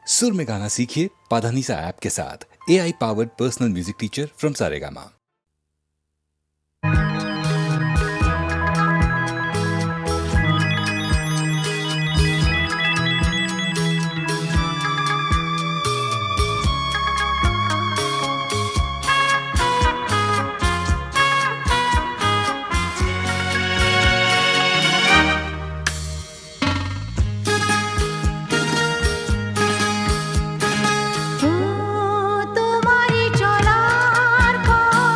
सुर में गाना सीखिए पाधानीसा ऐप के साथ। AI powered personal music teacher from Saregama. তোমারি চলার পথ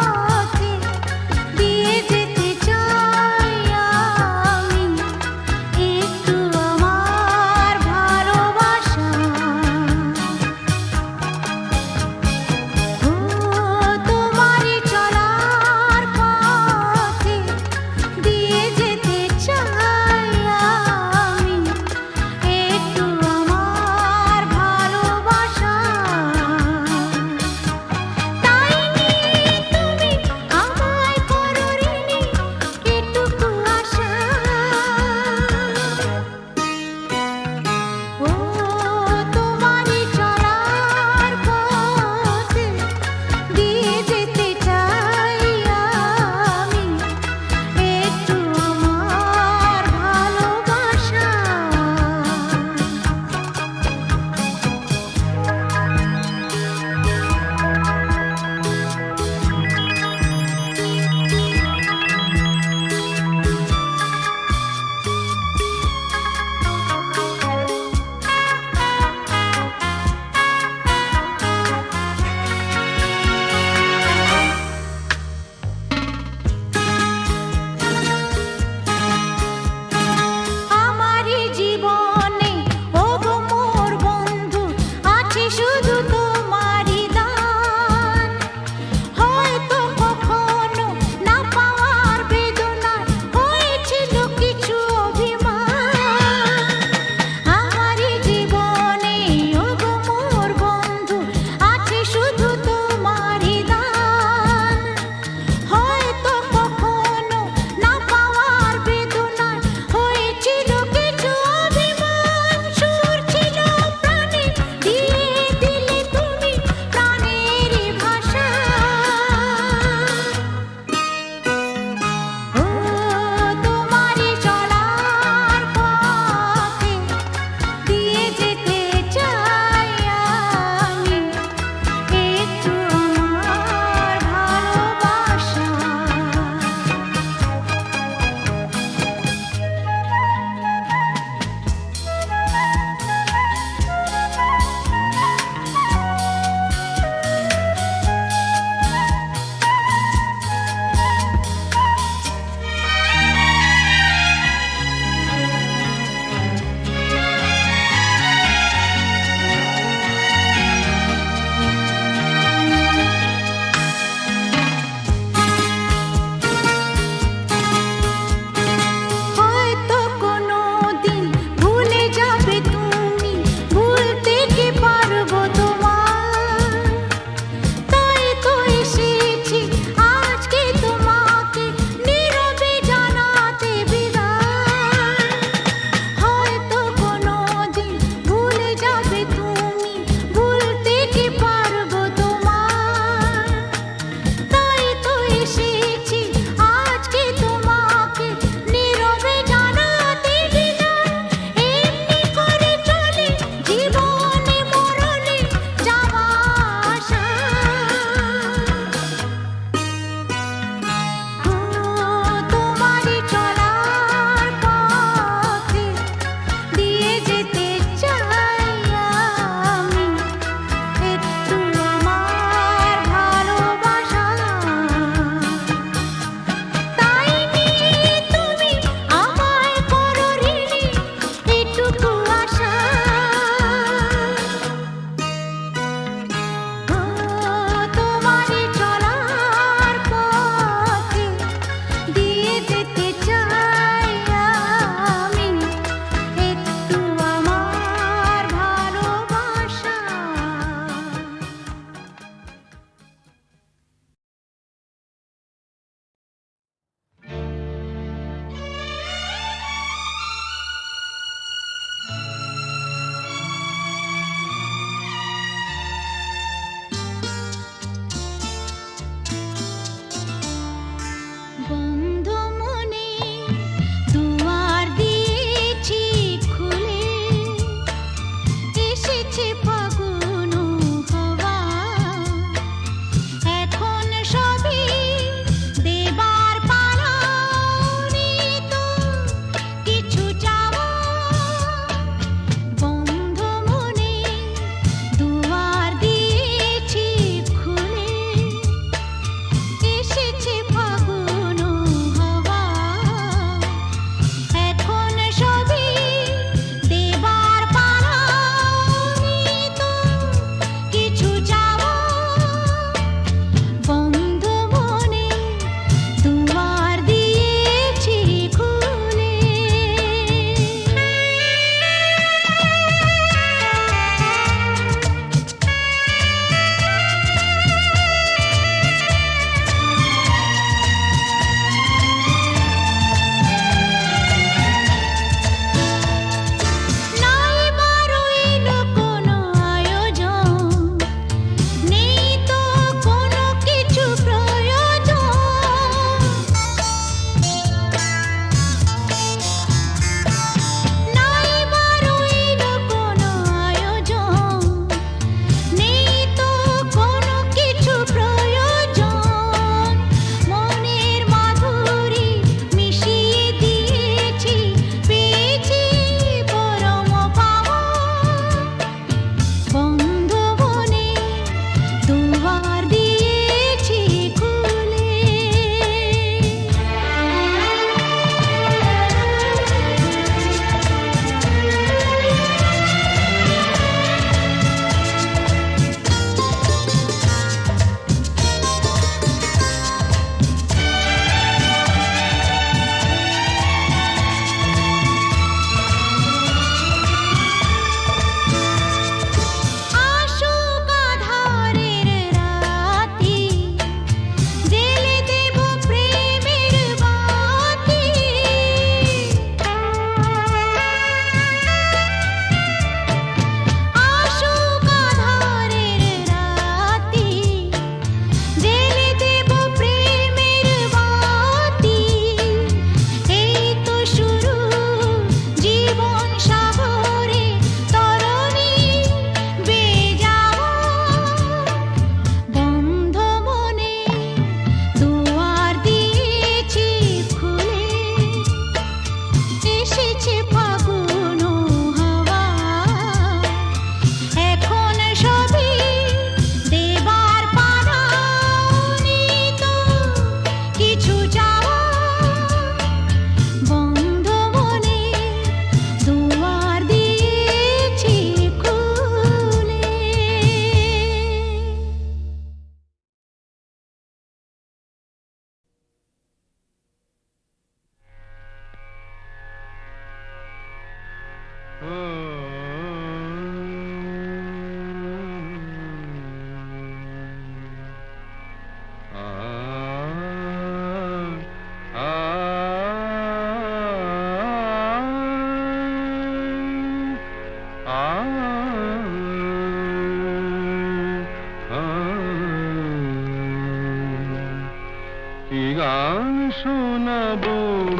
গান শোনাবো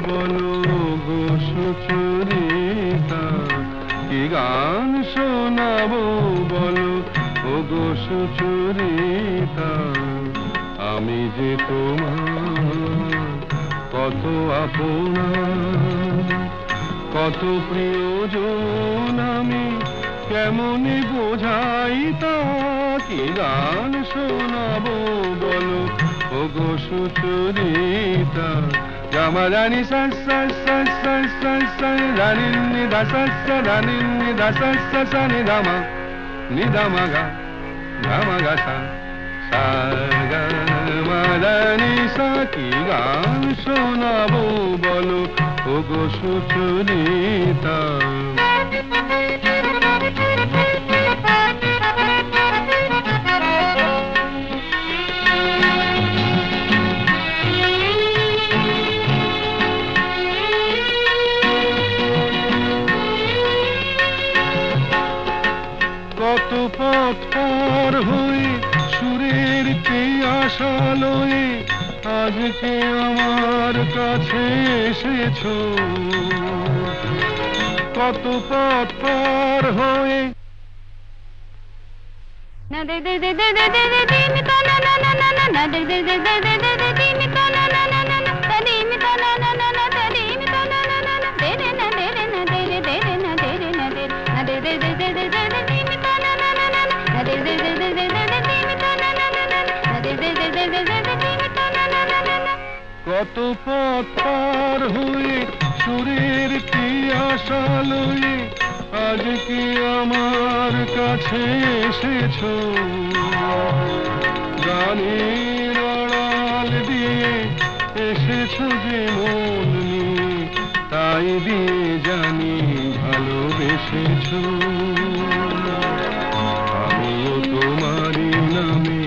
বলো গো সুচরিতা, কি গান শোনাবো বলো ও গো সুচরিতা। আমি যে তোমার কত আপনা, কত প্রিয়জন, আমি কেমনে বোঝাই তা। কি গান শোনাবো বলো ও গো সুচরিতা। গামা রানী সা সা সা সা সা সা রানী নি দা সা সা রানী নি দা সা সা সা নি দামা নি দামা গা দামা গা সা সা গা মা রানী সা। কি গান শোনাবো বলো ও গো সুচরিতা। কত পথ পার হয়ে সুরের আশা লয়ে আজকে আমার কাছে এসেছো। কত পথ পার হয়ে কত পথ পার হয়ে সুরের পিয়াসা লয়ে আজ কি আমার কাছে এসেছো, গানের আড়াল দিয়ে এসেছো যে মন নিয়ে, তাই দিয়ে জানি ভালোবেসেছো। আমিও তোমারই নামে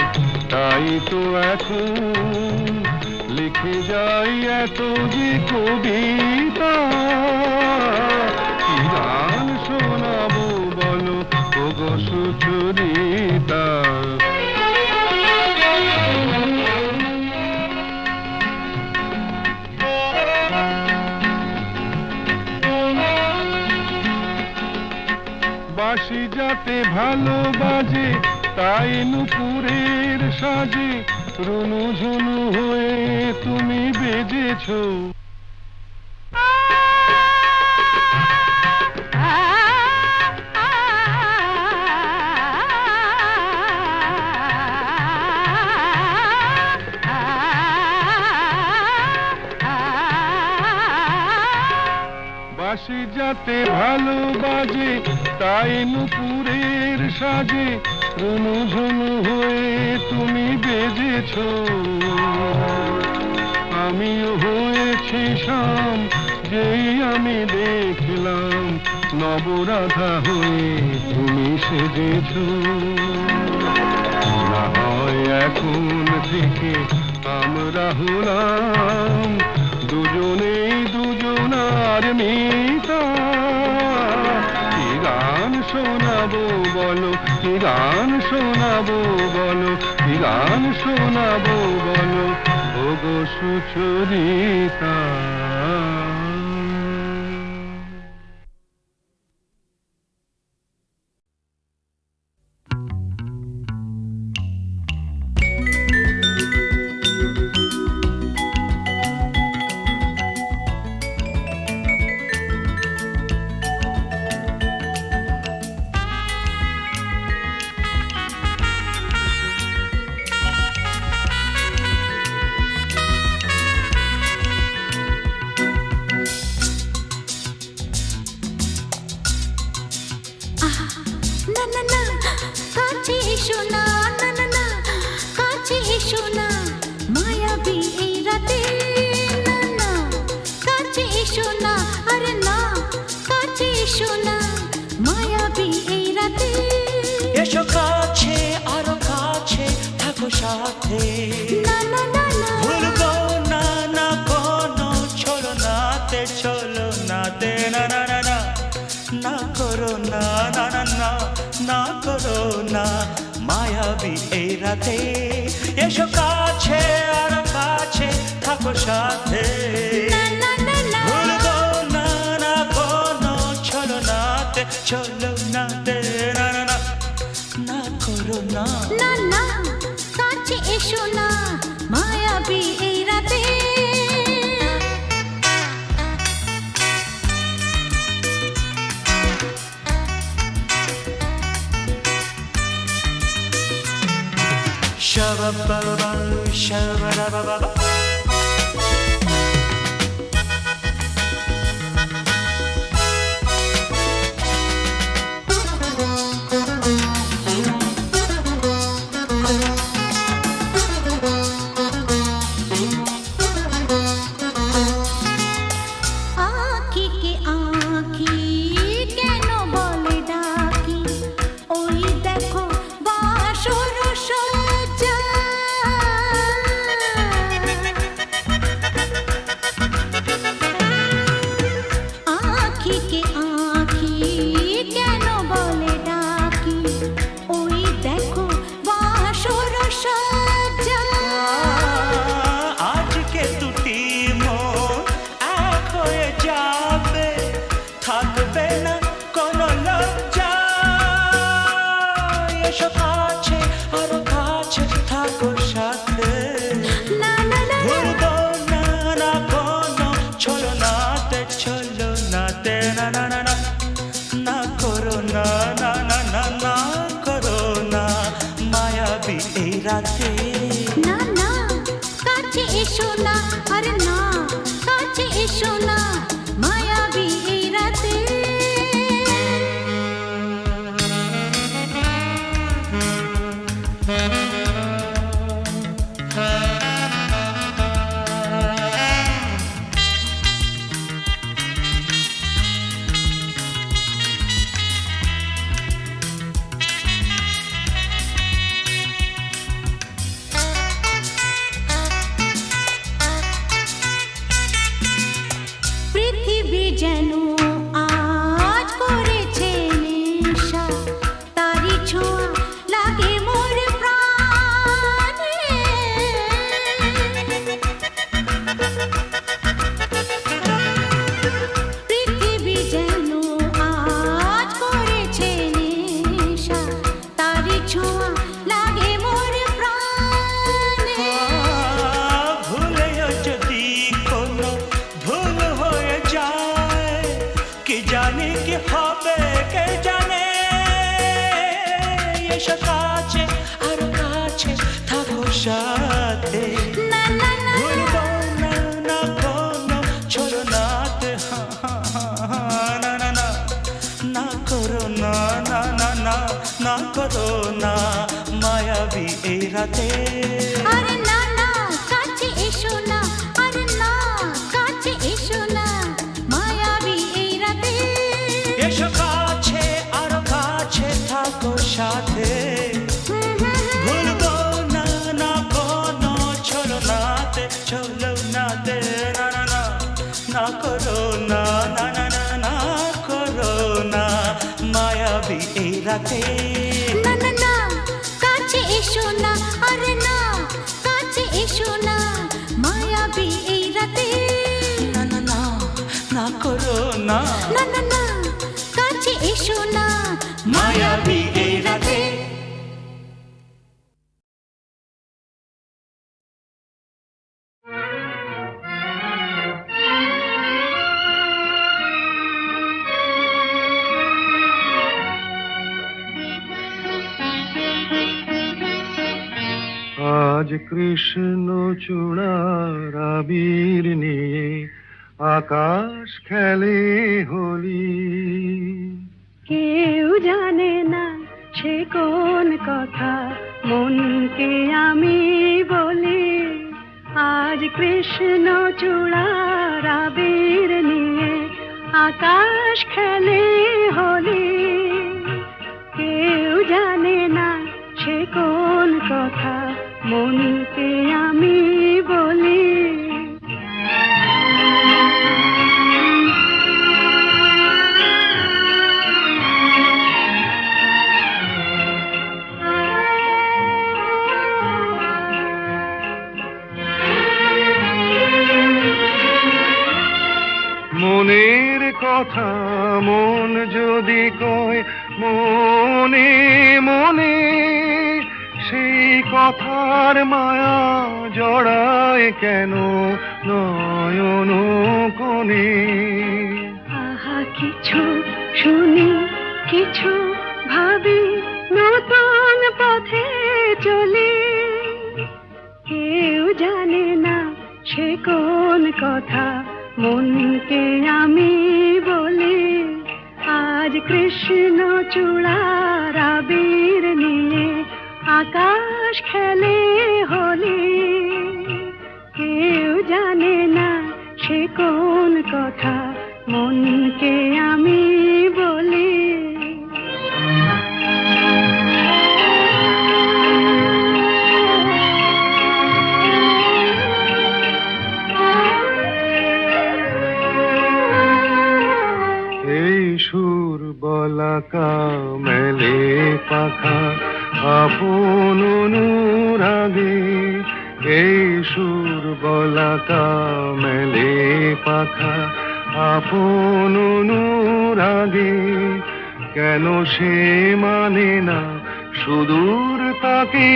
তাই তো এখন লিখে যাই এত যে কবিতা, কি গান শোনাবো বলো ওগো সুচরিতা। বাঁশি যাতে ভালো বাজে তাই নুপুরের সাজে রুনু ঝুনু হয়ে তুমি বেজেছো। বাঁশি যাতে ভালো বাজে তাই নুপুরের সাজে রুনু ঝুনু হয়ে তুমি বেজেছো। আমিও হয়েছি শাম যেই আমি দেখলাম নবরাধা হয়ে তুমি সেজেছো। না হয় এখন থেকে আমরা হলাম দুজনেই দুজনার মিতা। কি গান শোনাবো বলো, কি গান শোনাবো বলো, কি গান শোনাবো বলো ওগো সুচরিতা। এসো কাছে আরো কাছে থাকো সাথে, ভুলবো না না কোনো ছলনাতে, ছলনাতে না না না না না করো না না না না না করো না মায়াবী এই রাতে। এসো কাছে আরো কাছে থাকো সাথে, ভুলবো না না কোনো ছলনাতে, ছলনাতে না না না না করো না না না কাছে এসো না মায়াবী এই রাতে। Shabba-ba-ba, shabba-da-ba-ba-ba. রাতে না না কাছে এসো না, আরে না কাছে এসো না, মায়াবী এই রাতে। পৃথিবী যেন আজ করেছে নেশা, তারি ছোঁয়া লাগে মোর প্রাণে। পৃথিবী যেন আজ করেছে নেশা, তারি ছোঁয়া লাগে মোর প্রাণে। ভুলেও যদি কোনো ভুল হয়ে যায়, কি জানি কি হবে কে জানে। এসো কাছে আরো কাছে থাকো সাথে, না না না ভুলবো না না কোনো ছলনাতে। না না না না করো না না না না না করো না মায়াবী এই রাতে। আরে না না কাছে এসো না, আরে না কাছে এসো না, মায়াবী এই রাতে। এসো কাছে আরো কাছে থাকো সাথে, ভুলবো না না কোনো ছলনাতে ছলনাতে। না না না না করো না না না না না করো না মায়াবী এই রাতে। না না না কাছে এসো না, আরে না কাছে এসো না, মায়াবী এই রাতে। না না না না করো না না না না কাছে এসো না, মায়াবী এই রাতে। আজ কৃষ্ণ চূড়ার আবির নিয়ে আকাশ খেলে হোলি। কেউ জানে না সে কোন কথা মনকে আমি বলি। আজ কৃষ্ণ চূড়ার আবির নিয়ে আকাশ খেলে হোলি। কেউ জানে না সে কোন কথা মনকে আমি বলি। মনের কথা মন যদি কয় মনে মনে, সেই কথার মায়া জড়ায় কেন নয়ন কোণে। আহা কিছু শুনি কিছু ভাবি, নতুন পথে চলি। কেউ জানে না সে কোন কথা মনকে আমি বলি। আজ কৃষ্ণ চূড়ার আবির নিয়ে আকাশ খেলে হোলি। কেউ জানে না সে কোন কথা মনকে আমি বলি। এই সুর বলাকা মেলে পাখা আপন অনুরাগে। এই সুর বলাকা মেলে পাখা আপন অনুরাগে। কেন সে মানে না সুদূর তাকে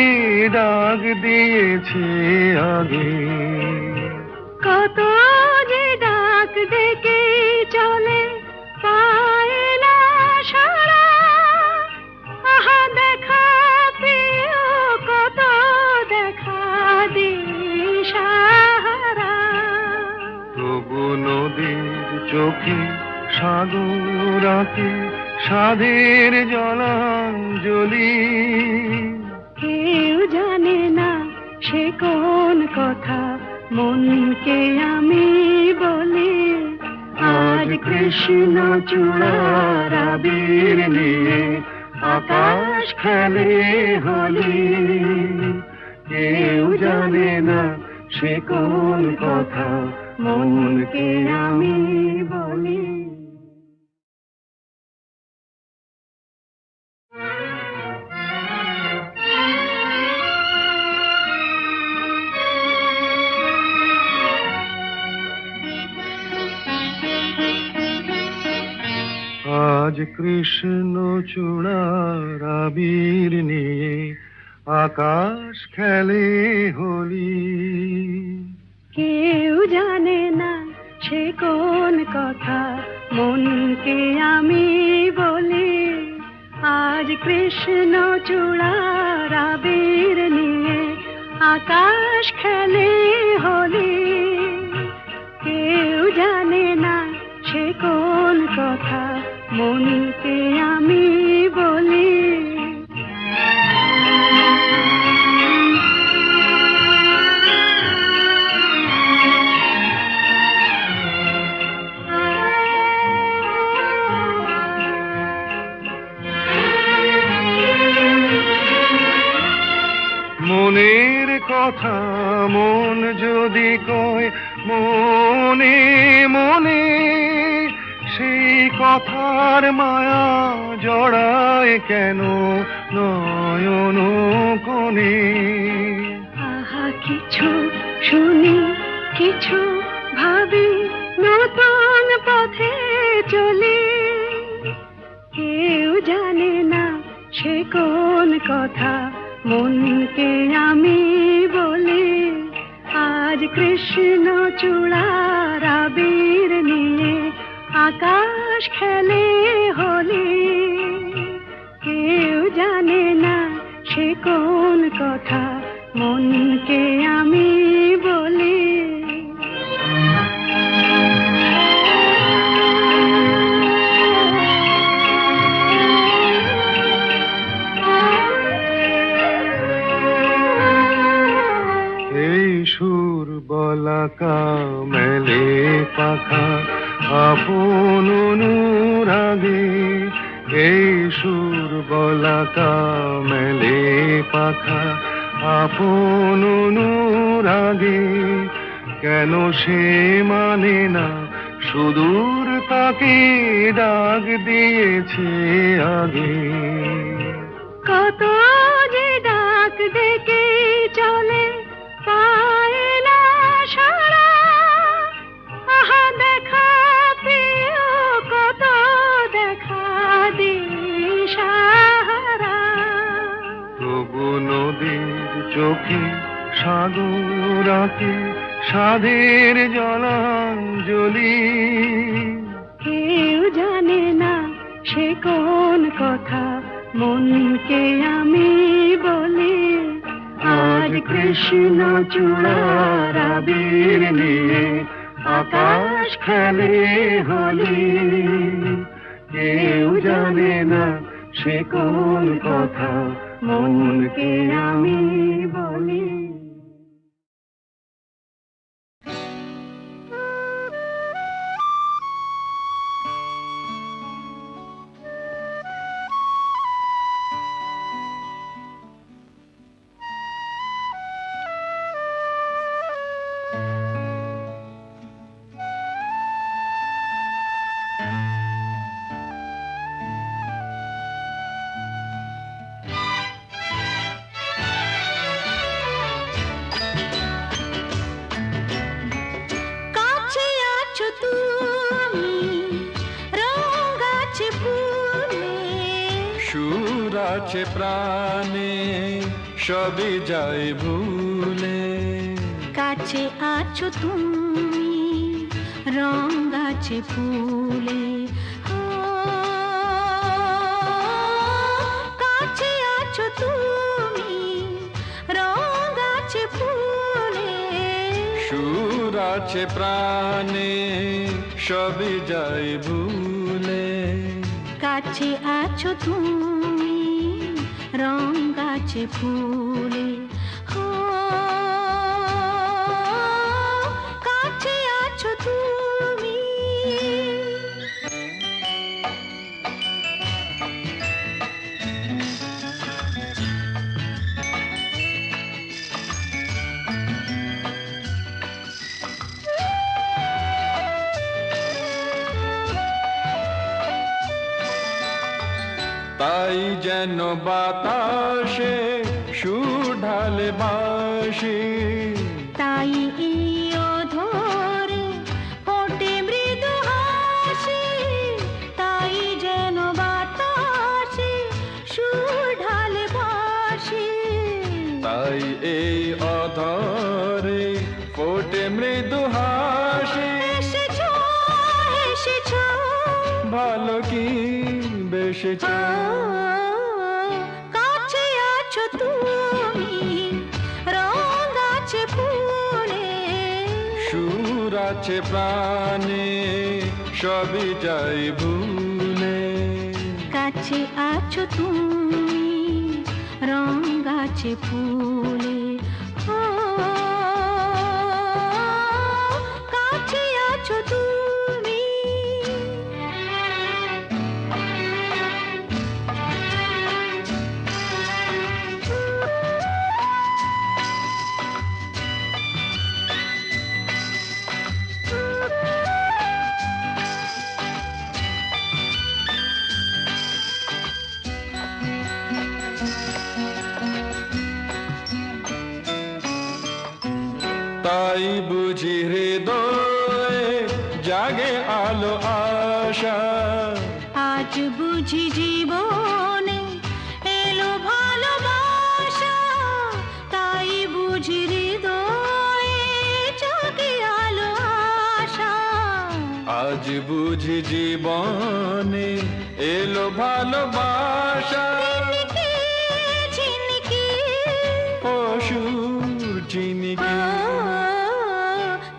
ডাক দিয়েছে আগে। কত যে ডাক ডেকে চলে পায় না সাড়া। আহা দেখা প্রিয় কত নদীর চোখে সাগর আঁকে সাধের জলাঞ্জলি। কেউ জানে না সে কোন কথা মনকে আমি বলি। আজ কৃষ্ণ চূড়ার আবির নিয়ে আকাশ খেলে হোলি। কেউ জানে না সে কোন কথা মনকে আমি বলি। আজ কৃষ্ণ চূড়ার আবির নিয়ে আকাশ খেলে হোলি। কেউ জানে না সে কোন কথা মনকে আমি বলি। আজ কৃষ্ণ চূড়ার আবির নিয়ে আকাশ খেলে হোলি। কেউ জানে না সে কোন কথা মনকে আমি বলি। মনের কথা মন যদি কয় মনে মনে, সেই কথার মায়া জড়ায় কেন নয়ন কোণে। আহা কিছু শুনি কিছু ভাবি নতুন পথে চলি। কেউ জানে না সে কোন কথা মনকে আমি বলি। আজ কৃষ্ণ চূড়ার আবির নিয়ে আকাশ খেলে হোলি। কেউ জানে না সে কোন কথা মনকে আমি বলি। এই সুর বলাকা মেলে পাখা আপন অনুরাগে। এই সুর বলাকা মেলে পাখা আপন অনুরাগে। কেন সে মানে না সুদূর তাকে ডাক দিয়েছে আগে। কত যে ডাক ডেকে চলে পায় না সাড়া। আহা দেখা প্রিয় কত দেখা দিশাহারা। তবু নদীর চোখে সাগর আঁকে সাধের জলাঞ্জলি। কেউ জানে না সে কোন কথা মনকে আমি বলি। আজ কৃষ্ণ চূড়ার আবির নিয়ে আকাশ খেলে হোলি। কেউ জানে না সে কোন কথা মনকে আমি বলি। আছে প্রাণে সবই যায় ভুলে। কাছে আছো তুমি রং গাছে ফুলে, কাছে আছো তুমি রং গাছে ফুলে। সুর আছে প্রাণে সবই যাই ভুলে। কাছে আছো তুমি রং গাছে ফুলে, হো কাছে আছো তুমি। তাই যেন বাতাসে সুর ঢালে বাঁশি, তাই এই অধরে ফোটে মৃদু হাসি, তাই যেন বাতাসে সুর ঢালে বাঁশি। তাই এই অধরে ফোটে মৃদু হাসি। এসেছো এসেছো ভালো কি বেশেছ, কাছে আছো তুমি রং আছে ফুলে, সুর আছে প্রাণে সবই যাই ভুলে। কাছে আছো তুমি রং আছে ফুলে, ও কাছে আছো তুমি। তাই বুঝি হৃদয়ে জাগে আলো আশা, আজ বুঝি জীবনে এলো ভালোবাসা, তাই বুঝি হৃদয়ে জাগে আলো আশা। আজ বুঝি জীবনে এলো ভালোবাসা। ঝিনকে ঝিনকে অসুর চিনিকে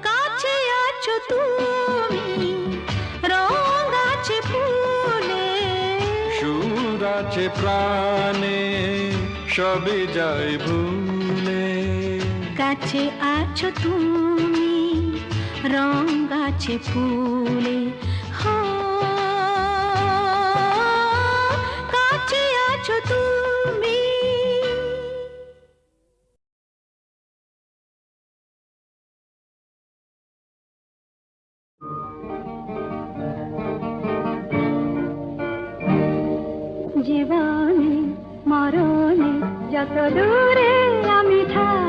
কাছে আছো তুমি রং আছে ফুলে, সুর আছে প্রাণে সবই যাই ভুলে। কাছে আছো তুমি রং আছে ফুলে, হো কাছে আছো তুমি। জীবনে মরণে যত দূরে আমি থাকি,